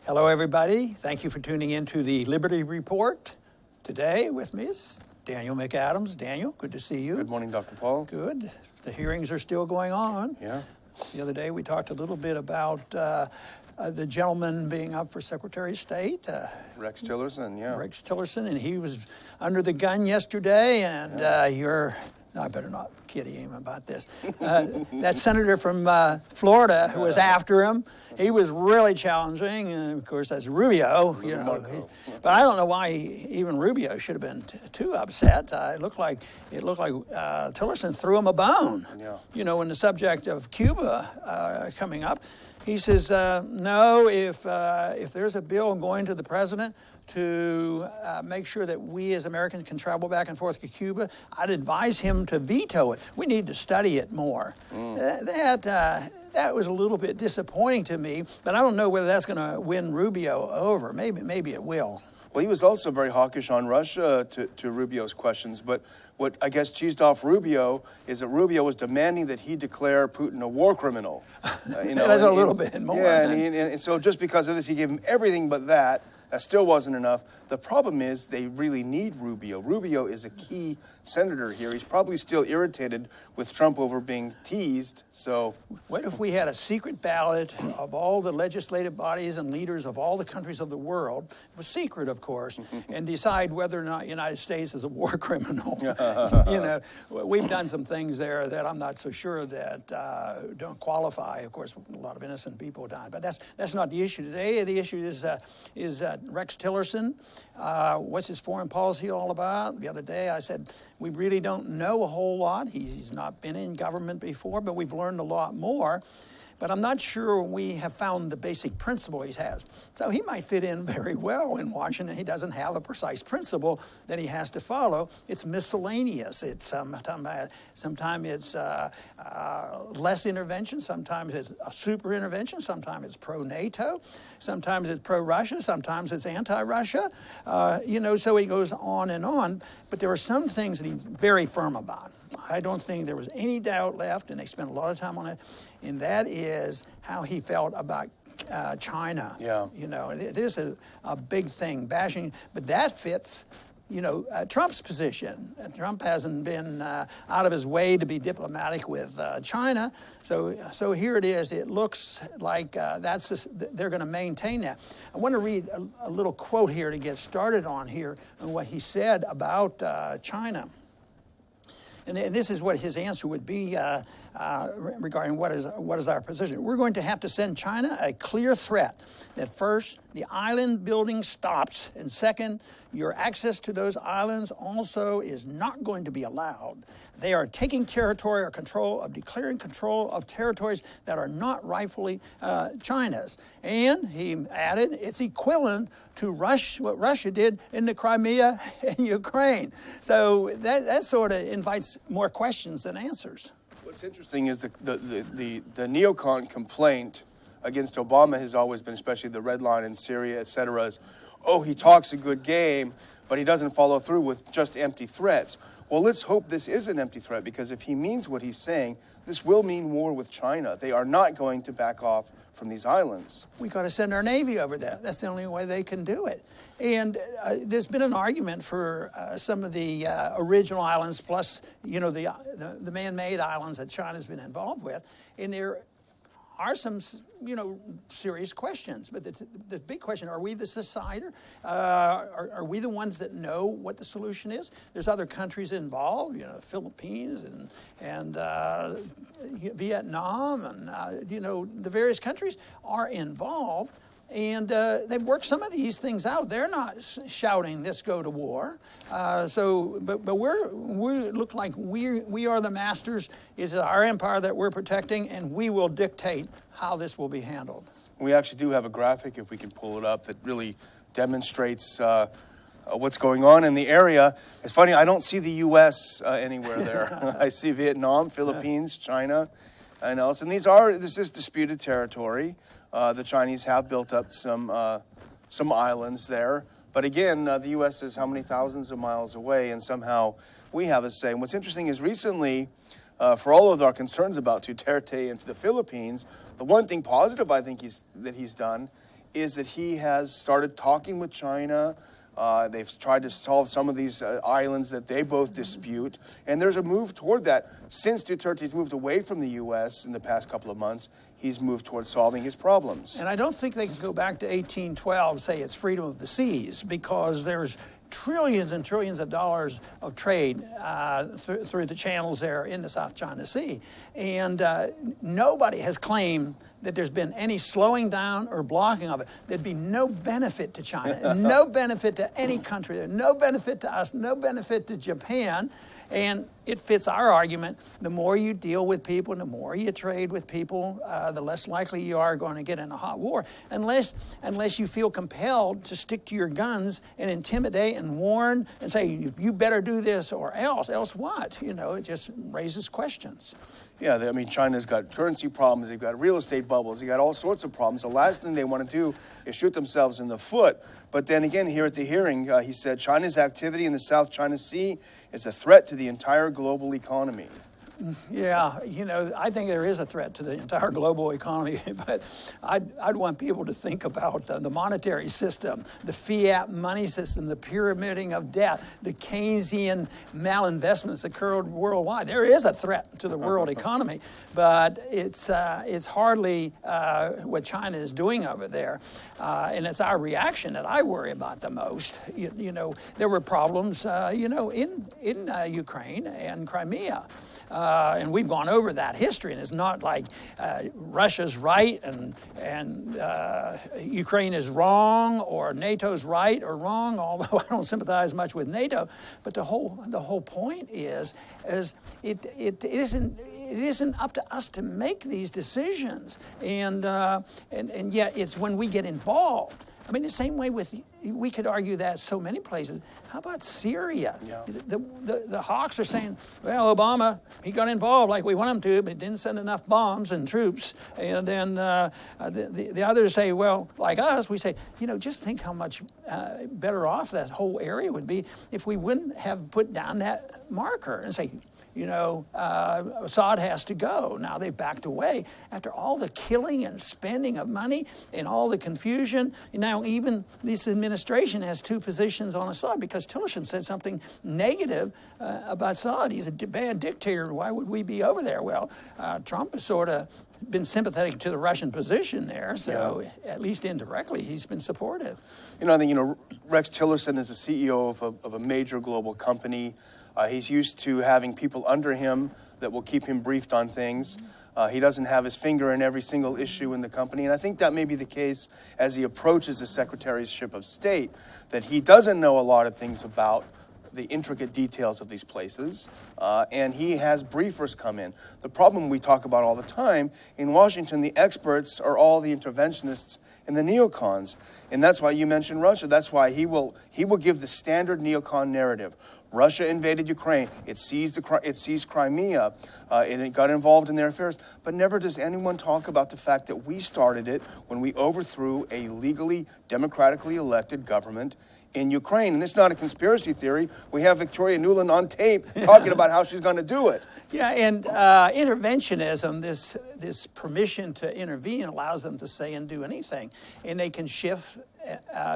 Hello, everybody. Thank you for tuning in to the Liberty Report. Today with me is Daniel McAdams. Daniel, good to see you. Good morning, Dr. Paul. Good. The hearings are still going on. Yeah. The other day we talked a little bit about the gentleman being up for Secretary of State. Rex Tillerson, yeah. Rex Tillerson, and he was under the gun yesterday, and I better not kid him about this. That senator from Florida who was after him, he was really challenging, and of course that's Rubio, you know. But I don't know why even Rubio should have been too upset. It looked like Tillerson threw him a bone. Yeah. You know, when the subject of Cuba coming up, he says, no, if there's a bill going to the president to make sure that we as Americans can travel back and forth to Cuba, I'd advise him to veto it. We need to study it more. That was a little bit disappointing to me, but I don't know whether that's going to win Rubio over. Maybe it will. Well, he was also very hawkish on Russia to Rubio's questions, but what I guess cheesed off Rubio is that Rubio was demanding that he declare Putin a war criminal. That's a little bit more. Yeah, and so just because of this, he gave him everything but that. That still wasn't enough. The problem is they really need Rubio. Rubio is a key senator here. He's probably still irritated with Trump over being teased. So what if we had a secret ballot of all the legislative bodies and leaders of all the countries of the world, it was secret, of course, and decide whether or not the United States is a war criminal? You know, we've done some things there that I'm not so sure that don't qualify. Of course, a lot of innocent people died, but that's not the issue today. The issue is Rex Tillerson. What's his foreign policy all about? The other day I said, we really don't know a whole lot. He's not been in government before, but we've learned a lot more. But I'm not sure we have found the basic principle he has. So he might fit in very well in Washington. He doesn't have a precise principle that he has to follow. It's miscellaneous. It's sometimes it's less intervention. Sometimes it's a super intervention. Sometimes it's pro-NATO. Sometimes it's pro-Russia. Sometimes it's anti-Russia. So he goes on and on. But there are some things that he's very firm about. I don't think there was any doubt left, and they spent a lot of time on it, and that is how he felt about China. Yeah. You know, this is a big thing, bashing, but that fits, Trump's position. Trump hasn't been out of his way to be diplomatic with China, so here it is. It looks like they're going to maintain that. I want to read a little quote here to get started on here and what he said about China. And this is what his answer would be regarding what is our position. We're going to have to send China a clear threat that first, the island building stops, and second, your access to those islands also is not going to be allowed. They are taking territory or declaring control of territories that are not rightfully China's. And he added, it's equivalent to what Russia did in the Crimea and Ukraine. So that sort of invites more questions than answers. what's interesting is the Neocon complaint against Obama has always been, especially the red line in Syria, et cetera, is, oh, he talks a good game, but he doesn't follow through with just empty threats. Well, let's hope this is an empty threat, because if he means what he's saying, this will mean war with China. They are not going to back off from these islands. We got to send our Navy over there. That's the only way they can do it. And there's been an argument for some of the original islands, plus, you know, the man-made islands that China's been involved with. And there are some, you know, serious questions. But the big question, are we the decider? Are we the ones that know what the solution is? There's other countries involved, you know, Philippines and Vietnam, and, you know, the various countries are involved. And they've worked some of these things out. They're not shouting, "Let's go to war." But we look like we are the masters. It's our empire that we're protecting, and we will dictate how this will be handled. We actually do have a graphic, if we can pull it up, that really demonstrates what's going on in the area. It's funny, I don't see the U.S. Anywhere there. I see Vietnam, Philippines, China, and else. And this is disputed territory. The Chinese have built up some islands there. But again, the U.S. is how many thousands of miles away, and somehow we have a say. And what's interesting is recently, for all of our concerns about Duterte and the Philippines, the one thing positive I think he's done is that he has started talking with China. They've tried to solve some of these islands that they both dispute. And there's a move toward that. Since Duterte's moved away from the U.S. in the past couple of months, he's moved toward solving his problems. And I don't think they can go back to 1812, say it's freedom of the seas, because there's trillions and trillions of dollars of trade through the channels there in the South China Sea. And nobody has claimed that there's been any slowing down or blocking of it. There'd be no benefit to China, no benefit to any country, no benefit to us, no benefit to Japan. And it fits our argument. The more you deal with people and the more you trade with people, the less likely you are going to get in a hot war, unless you feel compelled to stick to your guns and intimidate and warn and say, you better do this or else what? You know, it just raises questions. Yeah, I mean, China's got currency problems, they've got real estate bubbles, they've got all sorts of problems. The last thing they want to do is shoot themselves in the foot. But then again, here at the hearing, he said China's activity in the South China Sea is a threat to the entire global economy. Yeah, you know, I think there is a threat to the entire global economy, but I'd want people to think about the monetary system, the fiat money system, the pyramiding of debt, the Keynesian malinvestments that occurred worldwide. There is a threat to the world economy, but it's hardly what China is doing over there, and it's our reaction that I worry about the most. You know, there were problems, in Ukraine and Crimea. And we've gone over that history, and it's not like Russia's right and Ukraine is wrong, or NATO's right or wrong, although I don't sympathize much with NATO. But the whole point is it isn't up to us to make these decisions, and yet it's when we get involved. I mean, the same way we could argue that so many places. How about Syria? Yeah. The hawks are saying, well, Obama, he got involved like we want him to, but didn't send enough bombs and troops. And then the others say, well, like us, we say, just think how much better off that whole area would be if we wouldn't have put down that marker and say, Assad has to go. Now they've backed away after all the killing and spending of money and all the confusion. Now even this administration has two positions on Assad because Tillerson said something negative about Assad. He's a bad dictator. Why would we be over there? Well, Trump has sort of been sympathetic to the Russian position there, so at least indirectly he's been supportive. I think, Rex Tillerson is the CEO of a major global company. He's used to having people under him that will keep him briefed on things. He doesn't have his finger in every single issue in the company. And I think that may be the case as he approaches the Secretaryship of State, that he doesn't know a lot of things about the intricate details of these places, and he has briefers come in. The problem we talk about all the time, in Washington, the experts are all the interventionists and the neocons. And that's why you mentioned Russia. That's why he will give the standard neocon narrative. Russia invaded Ukraine. It seized Crimea, and it got involved in their affairs. But never does anyone talk about the fact that we started it when we overthrew a legally, democratically elected government in Ukraine. And it's not a conspiracy theory. We have Victoria Nuland on tape talking about how she's going to do it. Yeah, and interventionism, this permission to intervene, allows them to say and do anything. And they can shift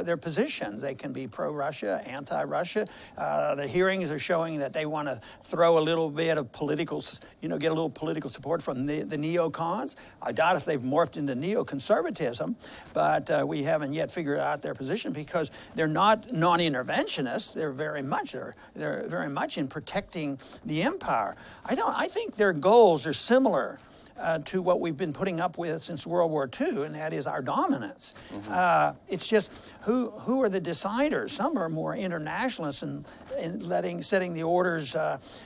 their positions. They can be pro-Russia, anti-Russia. The hearings are showing that they want to throw a little bit of political, get a little political support from the neocons. I doubt if they've morphed into neoconservatism, but we haven't yet figured out their position because they're not non-interventionists. They're very much in protecting the empire. I think their goals are similar to what we've been putting up with since World War II, and that is our dominance. Mm-hmm. It's just who are the deciders? Some are more internationalists and setting the orders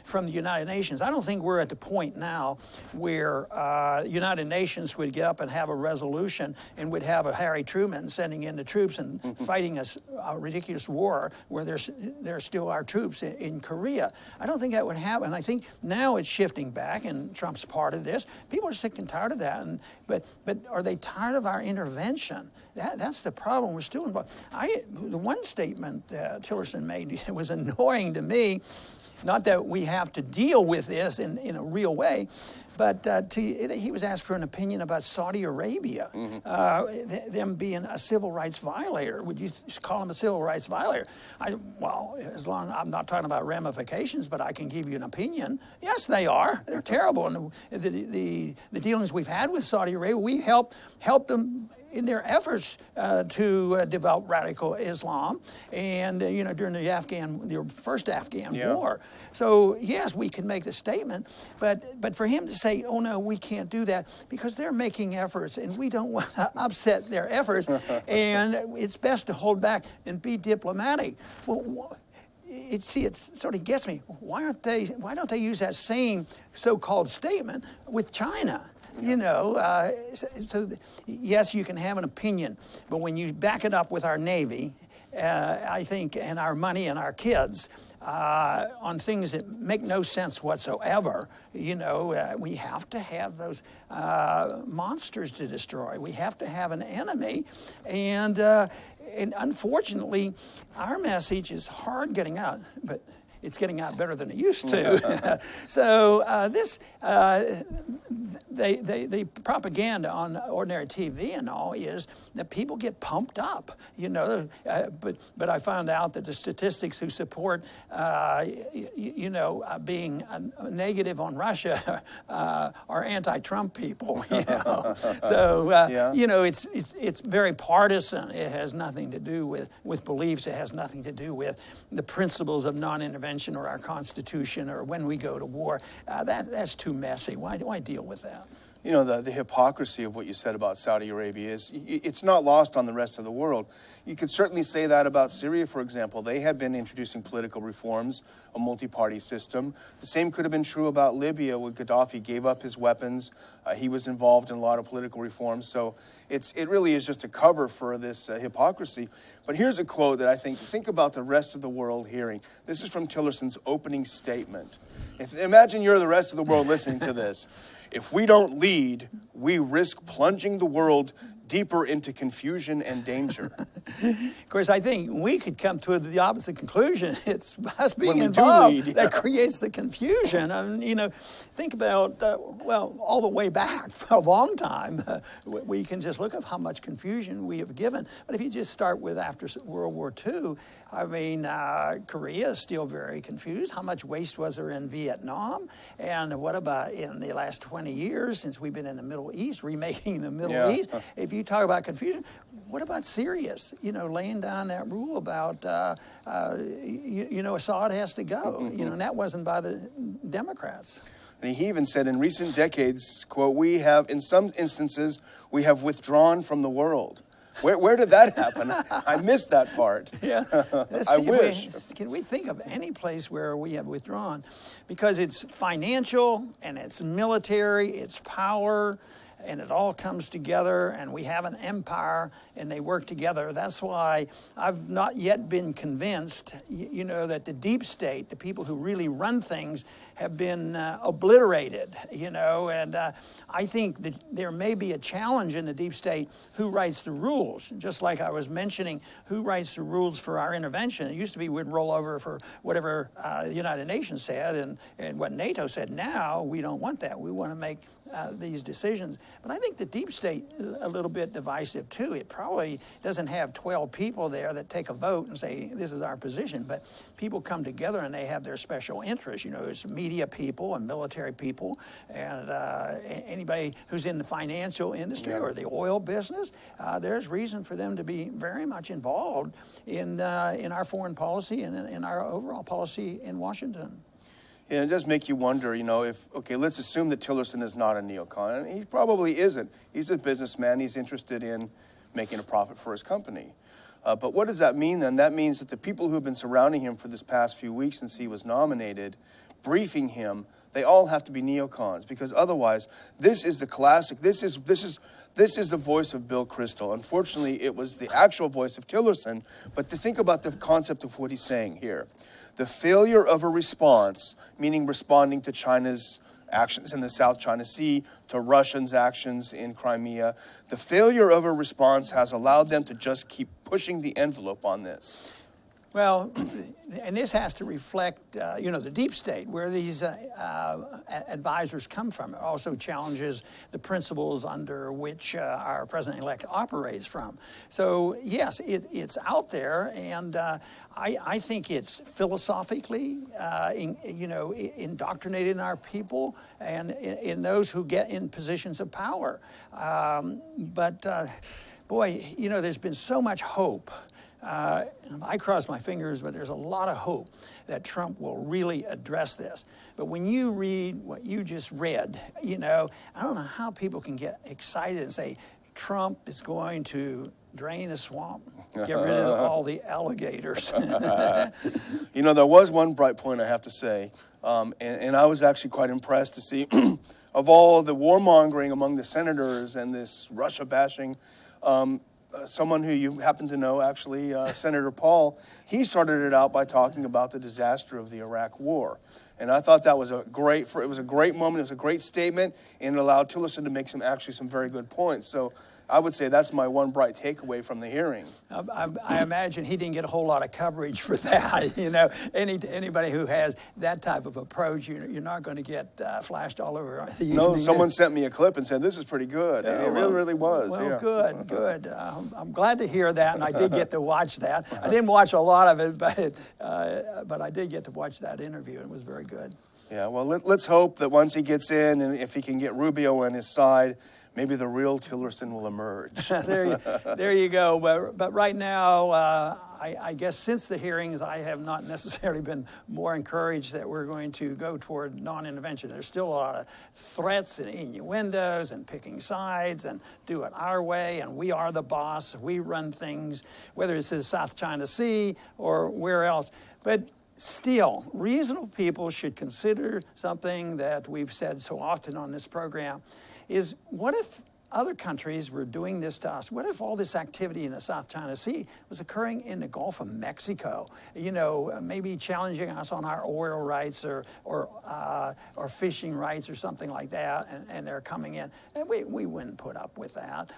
from the United Nations. I don't think we're at the point now where United Nations would get up and have a resolution and would have a Harry Truman sending in the troops and fighting a ridiculous war where there's still our troops in Korea. I don't think that would happen. I think now it's shifting back, and Trump's part of this. People are sick and tired of that, but are they tired of our intervention? That's the problem. We're still involved. The one statement Tillerson made was annoying to me. Not that we have to deal with this in a real way, But he was asked for an opinion about Saudi Arabia, them being a civil rights violator. Would you call them a civil rights violator? Well, as long I'm not talking about ramifications, but I can give you an opinion. Yes, they are. They're terrible. And the dealings we've had with Saudi Arabia, we helped them in their efforts to develop radical Islam, and during the first Afghan war. So yes, we can make the statement, but for him to say, "Oh no, we can't do that," because they're making efforts, and we don't want to upset their efforts, and it's best to hold back and be diplomatic. Well, it sort of gets me. Why don't they use that same so-called statement with China? So yes, you can have an opinion, but when you back it up with our Navy, I think, and our money and our kids, on things that make no sense whatsoever, we have to have those monsters to destroy. We have to have an enemy, and unfortunately, our message is hard getting out, but it's getting out better than it used to. So the propaganda on ordinary TV and all is that people get pumped up, but I found out that the statistics who support, being negative on Russia are anti-Trump people. So it's very partisan. It has nothing to do with beliefs. It has nothing to do with the principles of non-intervention or our Constitution or when we go to war. That's too messy. Why deal with that? The hypocrisy of what you said about Saudi Arabia it's not lost on the rest of the world. You could certainly say that about Syria, for example. They had been introducing political reforms, a multi-party system. The same could have been true about Libya when Gaddafi gave up his weapons. He was involved in a lot of political reforms. So it really is just a cover for this hypocrisy. But here's a quote that I think about the rest of the world hearing. This is from Tillerson's opening statement. Imagine you're the rest of the world listening to this. If we don't lead, we risk plunging the world deeper into confusion and danger. Of course, I think we could come to the opposite conclusion. It's us being involved that creates the confusion. Think about, all the way back for a long time, we can just look at how much confusion we have given. But if you just start with after World War II, Korea is still very confused. How much waste was there in Vietnam? And what about in the last 20 years since we've been in the Middle East, remaking the Middle East? If you talk about confusion, what about Syria? Laying down that rule about, Assad has to go. And that wasn't by the Democrats. And he even said in recent decades, quote, in some instances, we have withdrawn from the world. Where did that happen? I missed that part. Yeah. I wish. Can we think of any place where we have withdrawn? Because it's financial and it's military, it's power, and it all comes together, and we have an empire, and they work together. That's why I've not yet been convinced, that the deep state, the people who really run things, have been obliterated, and I think that there may be a challenge in the deep state who writes the rules. Just like I was mentioning, who writes the rules for our intervention. It used to be we'd roll over for whatever the United Nations said and what NATO said. Now we don't want that. We want to make these decisions. But I think the deep state is a little bit divisive too. It probably doesn't have 12 people there that take a vote and say, this is our position, but people come together and they have their special interests. It's media people and military people and anybody who's in the financial industry or the oil business. There's reason for them to be very much involved in our foreign policy and in our overall policy in Washington. And it does make you wonder, let's assume that Tillerson is not a neocon. And he probably isn't. He's a businessman. He's interested in making a profit for his company. But what does that mean then? That means that the people who have been surrounding him for this past few weeks since he was nominated, briefing him, they all have to be neocons. Because otherwise, this is the classic. This is the voice of Bill Kristol. Unfortunately, it was the actual voice of Tillerson. But to think about the concept of what he's saying here. The failure of a response, meaning responding to China's actions in the South China Sea, to Russians' actions in Crimea, the failure of a response has allowed them to just keep pushing the envelope on this. Well, and this has to reflect, the deep state, where these advisors come from. It also challenges the principles under which our president-elect operates from. So, yes, it's out there, and I think it's philosophically, indoctrinated in our people and in those who get in positions of power. Boy, there's been so much hope. I cross my fingers, but there's a lot of hope that Trump will really address this. But when you read what you just read, I don't know how people can get excited and say Trump is going to drain the swamp, get rid of all the alligators. There was one bright point, I have to say, and I was actually quite impressed to see of all the warmongering among the senators and this Russia bashing. Someone who you happen to know, actually, Senator Paul, he started it out by talking about the disaster of the Iraq War. And I thought that was it was a great moment, it was a great statement, and it allowed Tillerson to make some very good points. So I would say that's my one bright takeaway from the hearing. I imagine he didn't get a whole lot of coverage for that. Anybody who has that type of approach, you're not going to get flashed all over the evening. No, someone sent me a clip and said, this is pretty good. It really was. Well, yeah. Good. I'm glad to hear that, and I did get to watch that. I didn't watch a lot of it, but I did get to watch that interview, and it was very good. Yeah, well, let's hope that once he gets in, and if he can get Rubio on his side, maybe the real Tillerson will emerge. there you go. But right now, I guess since the hearings, I have not necessarily been more encouraged that we're going to go toward non-intervention. There's still a lot of threats and innuendos and picking sides and do it our way, and we are the boss. We run things, whether it's the South China Sea or where else. But still, reasonable people should consider something that we've said so often on this program, is what if other countries were doing this to us? What if all this activity in the South China Sea was occurring in the Gulf of Mexico? Maybe challenging us on our oil rights or fishing rights or something like that, and they're coming in. And we wouldn't put up with that.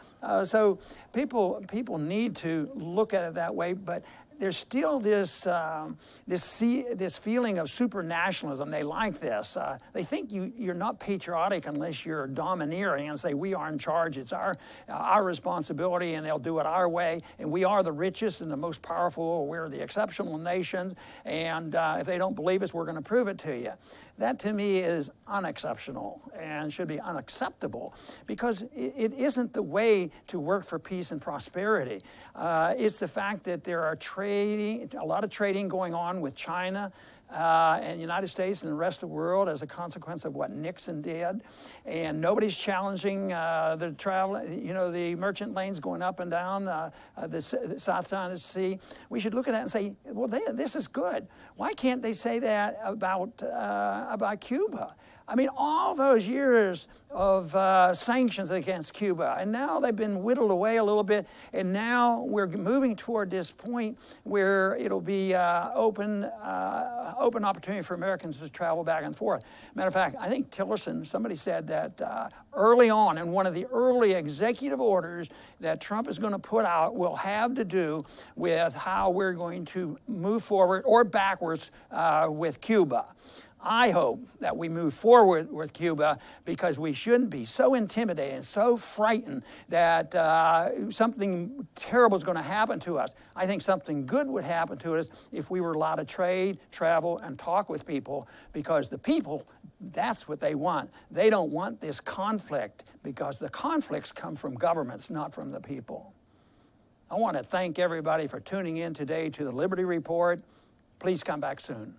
So people need to look at it that way, but there's still this feeling of supranationalism. They like this. They think you're not patriotic unless you're domineering and say we are in charge. It's our responsibility, and they'll do it our way. And we are the richest and the most powerful. We're the exceptional nation. And if they don't believe us, we're going to prove it to you. That to me is unexceptional and should be unacceptable, because it isn't the way to work for peace and prosperity. It's the fact that there are a lot of trading going on with China and the United States and the rest of the world as a consequence of what Nixon did. And nobody's challenging the travel, the merchant lanes going up and down the South China Sea. We should look at that and say, well, this is good. Why can't they say that about Cuba? I mean, all those years of sanctions against Cuba, and now they've been whittled away a little bit, and now we're moving toward this point where it'll be open opportunity for Americans to travel back and forth. Matter of fact, I think Tillerson, somebody said that early on in one of the early executive orders that Trump is going to put out will have to do with how we're going to move forward or backwards with Cuba. I hope that we move forward with Cuba, because we shouldn't be so intimidated and so frightened that something terrible is going to happen to us. I think something good would happen to us if we were allowed to trade, travel, and talk with people, because the people, that's what they want. They don't want this conflict, because the conflicts come from governments, not from the people. I want to thank everybody for tuning in today to the Liberty Report. Please come back soon.